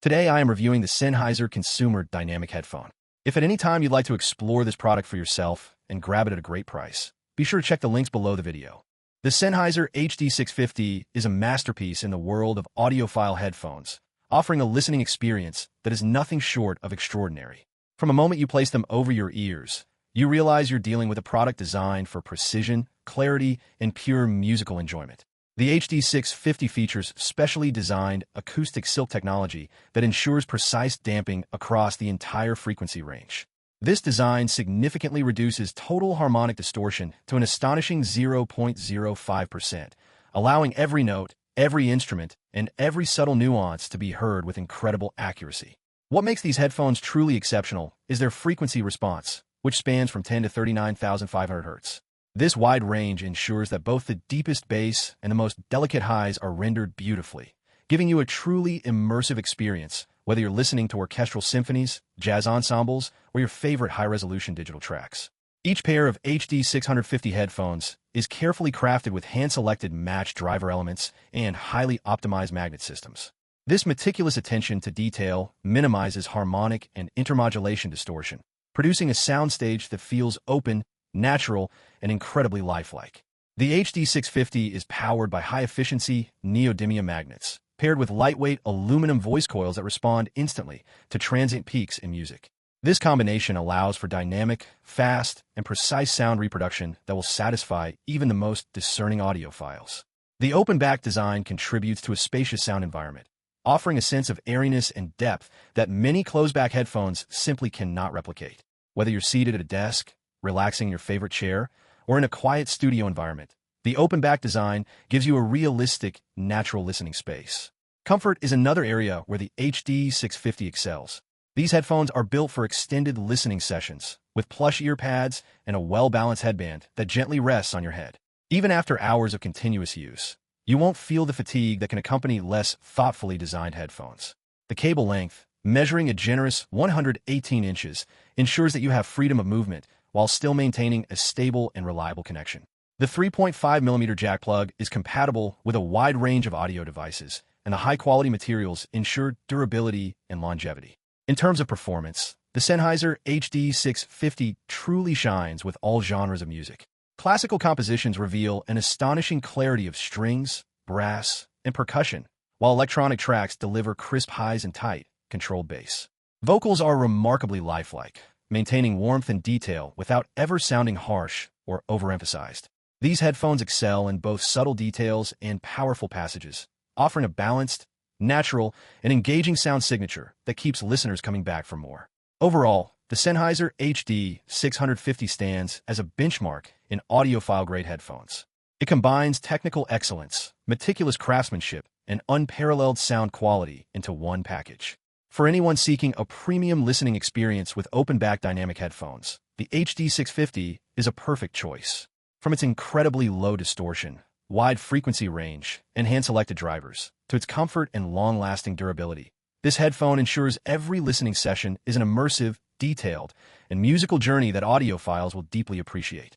Today I am reviewing the Sennheiser Consumer Dynamic Headphone. If at any time you'd like to explore this product for yourself and grab it at a great price, be sure to check the links below the video. The Sennheiser HD650 is a masterpiece in the world of audiophile headphones, offering a listening experience that is nothing short of extraordinary. From the moment you place them over your ears, you realize you're dealing with a product designed for precision, clarity, and pure musical enjoyment. The HD650 features specially designed acoustic silk technology that ensures precise damping across the entire frequency range. This design significantly reduces total harmonic distortion to an astonishing 0.05%, allowing every note, every instrument, and every subtle nuance to be heard with incredible accuracy. What makes these headphones truly exceptional is their frequency response, which spans from 10 to 39,500 Hz. This wide range ensures that both the deepest bass and the most delicate highs are rendered beautifully, giving you a truly immersive experience, whether you're listening to orchestral symphonies, jazz ensembles, or your favorite high-resolution digital tracks. Each pair of HD650 headphones is carefully crafted with hand-selected matched driver elements and highly optimized magnet systems. This meticulous attention to detail minimizes harmonic and intermodulation distortion, producing a soundstage that feels open, natural, and incredibly lifelike. The HD650 is powered by high-efficiency neodymium magnets, paired with lightweight aluminum voice coils that respond instantly to transient peaks in music. This combination allows for dynamic, fast, and precise sound reproduction that will satisfy even the most discerning audiophiles. The open-back design contributes to a spacious sound environment, offering a sense of airiness and depth that many closed-back headphones simply cannot replicate. Whether you're seated at a desk, relaxing in your favorite chair, or in a quiet studio environment, the open-back design gives you a realistic, natural listening space. Comfort is another area where the HD650 excels. These headphones are built for extended listening sessions, with plush ear pads and a well-balanced headband that gently rests on your head. Even after hours of continuous use, you won't feel the fatigue that can accompany less thoughtfully designed headphones. The cable length, measuring a generous 118 inches, ensures that you have freedom of movement while still maintaining a stable and reliable connection. The 3.5mm jack plug is compatible with a wide range of audio devices, and the high-quality materials ensure durability and longevity. In terms of performance, the Sennheiser HD650 truly shines with all genres of music. Classical compositions reveal an astonishing clarity of strings, brass, and percussion, while electronic tracks deliver crisp highs and tight, controlled bass. Vocals are remarkably lifelike, maintaining warmth and detail without ever sounding harsh or overemphasized. These headphones excel in both subtle details and powerful passages, offering a balanced, natural, and engaging sound signature that keeps listeners coming back for more. Overall, the Sennheiser HD650 stands as a benchmark in audiophile-grade headphones. It combines technical excellence, meticulous craftsmanship, and unparalleled sound quality into one package. For anyone seeking a premium listening experience with open-back dynamic headphones, the HD650 is a perfect choice. From its incredibly low distortion, wide frequency range, and hand-selected drivers, to its comfort and long-lasting durability, this headphone ensures every listening session is an immersive, detailed, and musical journey that audiophiles will deeply appreciate.